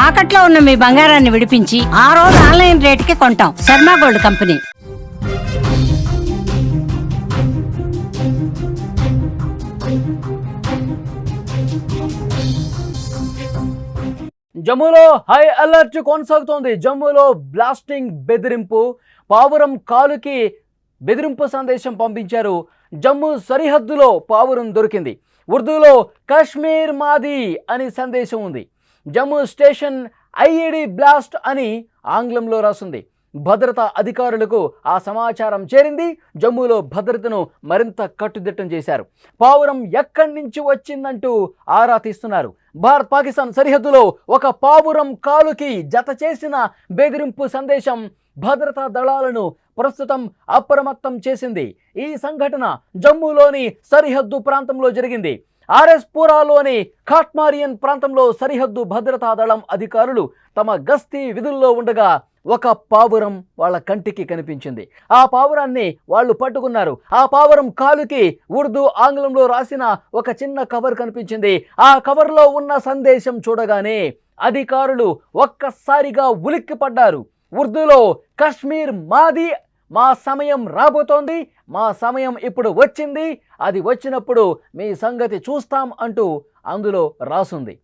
తాకట్లో ఉన్న మీ బంగారాన్ని విడిపించి ఆ రోజు ఆన్లైన్ రేటుకి కొంటాం. Sharma gold company. జమ్మూలో హై అలర్ట్ కొనసాగుతోంది. జమ్మూలో బ్లాస్టింగ్ బెదిరింపు, పావురం కాలుకి బెదిరింపు సందేశం పంపించారు. జమ్మూ సరిహద్దులో పావురం దొరికింది. ఉర్దూలో కాశ్మీర్ మాది అని సందేశం ఉంది. జమ్మూ స్టేషన్ ఐఈడి బ్లాస్ట్ అని ఆంగ్లంలో రాసింది. భద్రతా అధికారులకు ఆ సమాచారం చేరింది. జమ్మూలో భద్రతను మరింత కట్టుదిట్టం చేశారు. పావురం ఎక్కడి నుంచి వచ్చిందంటూ ఆరా తీస్తున్నారు. భారత్ పాకిస్తాన్ సరిహద్దులో ఒక పావురం కాలుకి జత చేసిన బెదిరింపు సందేశం భద్రతా దళాలను ప్రస్తుతం అప్రమత్తం చేసింది. ఈ సంఘటన జమ్మూలోని సరిహద్దు ప్రాంతంలో జరిగింది. ఆర్ఎస్పురాలోని ఖాట్మారియన్ ప్రాంతంలో సరిహద్దు భద్రతా దళం అధికారులు తమ గస్తీ విధుల్లో ఉండగా ఒక పావురం వాళ్ళ కంటికి కనిపించింది. ఆ పావురాన్ని వాళ్ళు పట్టుకున్నారు. ఆ పావురం కాలుకి ఉర్దూ ఆంగ్లంలో రాసిన ఒక చిన్న కవర్ కనిపించింది. ఆ కవర్లో ఉన్న సందేశం చూడగానే అధికారులు ఒక్కసారిగా ఉలిక్కిపడ్డారు. ఉర్దూలో కాశ్మీర్ మాది, మా సమయం రాబోతోంది, మా సమయం ఇప్పుడు వచ్చింది, అది వచ్చినప్పుడు మీ సంగతి చూస్తాం అంటూ అందులో రాసుంది.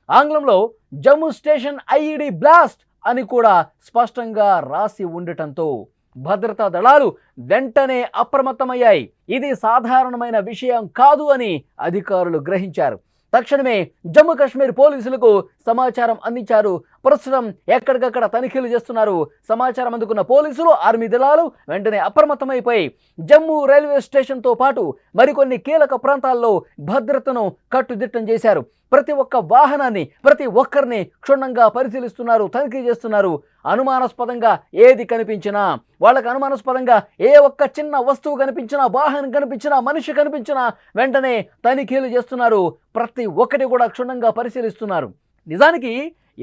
ఆంగ్లంలో జమ్మూ స్టేషన్ ఐఈడి బ్లాస్ట్ అని కూడా స్పష్టంగా రాసి ఉండటంతో భద్రతా దళాలు వెంటనే అప్రమత్తమయ్యాయి. ఇది సాధారణమైన విషయం కాదు అని అధికారులు గ్రహించారు. తక్షణమే జమ్మూ కాశ్మీర్ పోలీసులకు సమాచారం అందించారు. ప్రస్తుతం ఎక్కడికక్కడ తనిఖీలు చేస్తున్నారు. సమాచారం అందుకున్న పోలీసులు, ఆర్మీ దళాలు వెంటనే అప్రమత్తమైపోయి జమ్మూ రైల్వే స్టేషన్తో పాటు మరికొన్ని కీలక ప్రాంతాల్లో భద్రతను కట్టుదిట్టం చేశారు. ప్రతి ఒక్క వాహనాన్ని, ప్రతి ఒక్కరిని క్షుణ్ణంగా పరిశీలిస్తున్నారు, తనిఖీ చేస్తున్నారు. అనుమానాస్పదంగా ఏది కనిపించినా, వాళ్ళకు అనుమానాస్పదంగా ఏ ఒక్క చిన్న వస్తువు కనిపించినా, వాహనం కనిపించినా, మనిషి కనిపించినా వెంటనే తనిఖీలు చేస్తున్నారు. ప్రతి ఒక్కటి కూడా క్షుణ్ణంగా పరిశీలిస్తున్నారు. నిజానికి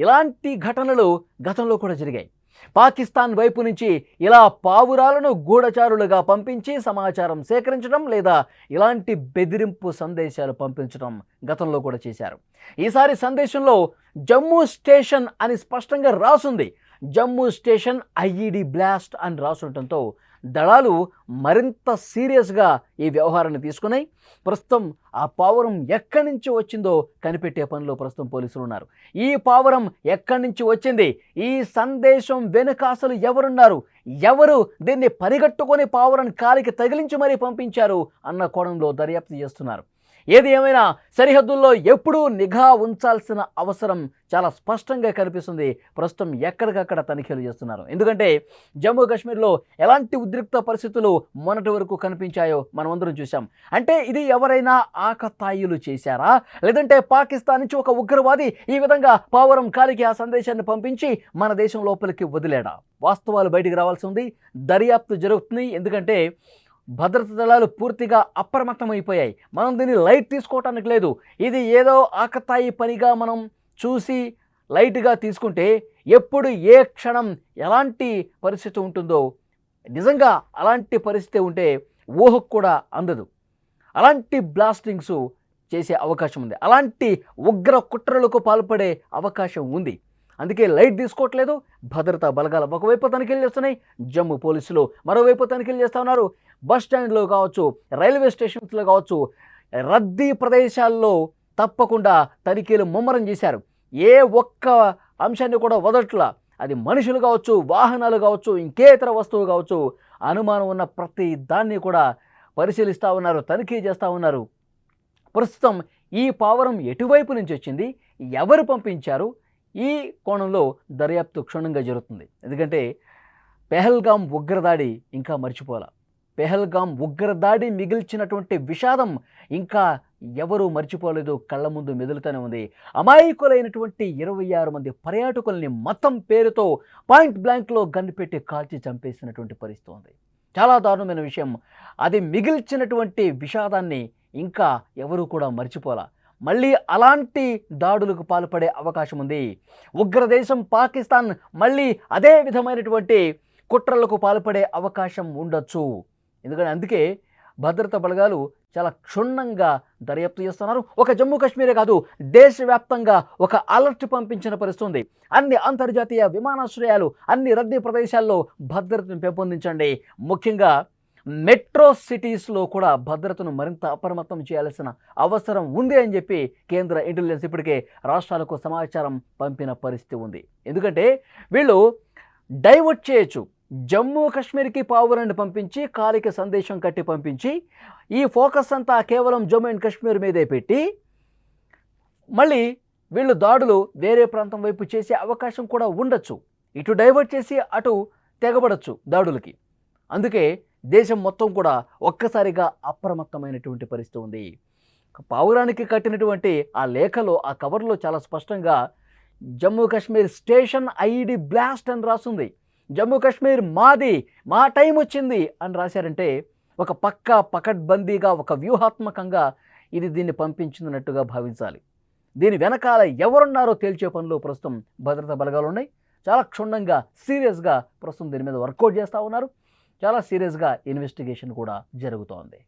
ఇలాంటి ఘటనలు గతంలో కూడా జరిగాయి. పాకిస్తాన్ వైపు నుంచి ఇలా పావురాలను గూఢచారులుగా పంపించి సమాచారం సేకరించడం లేదా ఇలాంటి బెదిరింపు సందేశాలు పంపించడం గతంలో కూడా చేశారు. ఈసారి సందేశంలో జమ్మూ స్టేషన్ అని స్పష్టంగా రాసుంది. జమ్మూ స్టేషన్ ఐఈడి బ్లాస్ట్ అని రాసుండటంతో దళాలు మరింత సీరియస్గా ఈ వ్యవహారాన్ని తీసుకున్నాయి. ప్రస్తుతం ఆ పావురం ఎక్కడి నుంచి వచ్చిందో కనిపెట్టే పనిలో ప్రస్తుతం పోలీసులు ఉన్నారు. ఈ పావురం ఎక్కడి నుంచి వచ్చింది, ఈ సందేశం వెనుక అసలు ఎవరున్నారు, ఎవరు దీన్ని పరిగట్టుకొని పావురం కాలికి తగిలించి మరీ పంపించారు అన్న కోణంలో దర్యాప్తు చేస్తున్నారు. ఏది ఏమైనా సరిహద్దుల్లో ఎప్పుడూ నిఘా ఉంచాల్సిన అవసరం చాలా స్పష్టంగా కనిపిస్తుంది. ప్రస్తుతం ఎక్కడికక్కడ తనిఖీలు చేస్తున్నారు. ఎందుకంటే జమ్మూ కాశ్మీర్లో ఎలాంటి ఉద్రిక్త పరిస్థితులు మొన్నటి వరకు కనిపించాయో మనం అందరం చూసాం. అంటే ఇది ఎవరైనా ఆకతాయిలు చేశారా, లేదంటే పాకిస్తాన్ నుంచి ఒక ఉగ్రవాది ఈ విధంగా పావురం కాలికి ఆ సందేశాన్ని పంపించి మన దేశం లోపలికి వదిలేడా? వాస్తవాలు బయటికి రావాల్సి ఉంది. దర్యాప్తు జరుగుతుంది. ఎందుకంటే భద్రతా దళాలు పూర్తిగా అప్రమత్తమైపోయాయి. మనం దీన్ని లైట్ తీసుకోవటానికి లేదు. ఇది ఏదో ఆకతాయి పనిగా మనం చూసి లైట్గా తీసుకుంటే ఎప్పుడు ఏ క్షణం ఎలాంటి పరిస్థితి ఉంటుందో, నిజంగా అలాంటి పరిస్థితి ఉంటే ఊహకు కూడా అందదు. అలాంటి బ్లాస్టింగ్స్ చేసే అవకాశం ఉంది. అలాంటి ఉగ్ర కుట్రలకు పాల్పడే అవకాశం ఉంది. అందుకే లైట్ తీసుకోవట్లేదు. భద్రతా బలగాలు ఒకవైపు తనిఖీలు చేస్తున్నాయి, జమ్మూ పోలీసులు మరోవైపు తనిఖీలు చేస్తూ ఉన్నారు. బస్ స్టాండ్లో కావచ్చు, రైల్వే స్టేషన్స్లో కావచ్చు, రద్దీ ప్రదేశాల్లో తప్పకుండా తనిఖీలు ముమ్మరం చేశారు. ఏ ఒక్క అంశాన్ని కూడా వదట్లా. అది మనుషులు కావచ్చు, వాహనాలు కావచ్చు, ఇంకే ఇతర వస్తువు కావచ్చు, అనుమానం ఉన్న ప్రతి దాన్ని కూడా పరిశీలిస్తూ ఉన్నారు, తనిఖీ చేస్తూ ఉన్నారు. ప్రస్తుతం ఈ పావురం ఎటువైపు నుంచి వచ్చింది, ఎవరు పంపించారు, ఈ కోణంలో దర్యాప్తు క్షుణ్ణంగా జరుగుతుంది. ఎందుకంటే పెహల్గాం ఉగ్రదాడి ఇంకా మర్చిపోలా. పెహల్గాం ఉగ్రదాడి మిగిల్చినటువంటి విషాదం ఇంకా ఎవరూ మర్చిపోలేదు, కళ్ళ ముందు మెదులుతూనే ఉంది. అమాయకులైనటువంటి 26 మంది పర్యాటకుల్ని మతం పేరుతో పాయింట్ బ్లాంక్లో గన్ను పెట్టి కాల్చి చంపేసినటువంటి పరిస్థితి ఉంది. చాలా దారుణమైన విషయం. అది మిగిల్చినటువంటి విషాదాన్ని ఇంకా ఎవరూ కూడా మర్చిపోలా. మళ్ళీ అలాంటి దాడులకు పాల్పడే అవకాశం ఉంది. ఉగ్రదేశం పాకిస్తాన్ మళ్ళీ అదే విధమైనటువంటి కుట్రలకు పాల్పడే అవకాశం ఉండొచ్చు. ఎందుకంటే అందుకే భద్రతా బలగాలు చాలా క్షుణ్ణంగా దర్యాప్తు చేస్తున్నారు. ఒక జమ్మూ కాశ్మీరే కాదు, దేశవ్యాప్తంగా ఒక అలర్ట్ పంపించిన పరిస్థితి ఉంది. అన్ని అంతర్జాతీయ విమానాశ్రయాలు, అన్ని రద్దీ ప్రదేశాల్లో భద్రతను పెంపొందించండి. ముఖ్యంగా మెట్రో సిటీస్లో కూడా భద్రతను మరింత అప్రమత్తం చేయాల్సిన అవసరం ఉంది అని చెప్పి కేంద్ర ఇంటెలిజెన్స్ ఇప్పటికే రాష్ట్రాలకు సమాచారం పంపిన పరిస్థితి ఉంది. ఎందుకంటే వీళ్ళు డైవర్ట్ చేయొచ్చు. జమ్మూ కాశ్మీర్కి పావురాన్ని పంపించి కాలికి సందేశం కట్టి పంపించి ఈ ఫోకస్ అంతా కేవలం జమ్మూ అండ్ కాశ్మీర్ మీదే పెట్టి మళ్ళీ వీళ్ళు దాడులు వేరే ప్రాంతం వైపు చేసే అవకాశం కూడా ఉండొచ్చు. ఇటు డైవర్ట్ చేసి అటు తెగబడచ్చు దాడులకి. అందుకే దేశం మొత్తం కూడా ఒక్కసారిగా అప్రమత్తమైనటువంటి పరిస్థితి ఉంది. పావురానికి కట్టినటువంటి ఆ లేఖలో, ఆ కవర్లో చాలా స్పష్టంగా Jammu Kashmir station ID blast అని రాస్తుంది. జమ్మూ కాశ్మీర్ మాది, మా టైం వచ్చింది అని రాశారంటే ఒక పకడ్బందీగా, ఒక వ్యూహాత్మకంగా దీన్ని పంపించినట్టుగా భావించాలి. దీని వెనకాల ఎవరున్నారో తేల్చే పనిలో ప్రస్తుతం భద్రతా బలగాలు ఉన్నాయి. చాలా క్షుణ్ణంగా, సీరియస్గా ప్రస్తుతం దీని మీద వర్కౌట్ చేస్తూ ఉన్నారు. చాలా సీరియస్గా ఇన్వెస్టిగేషన్ కూడా జరుగుతోంది.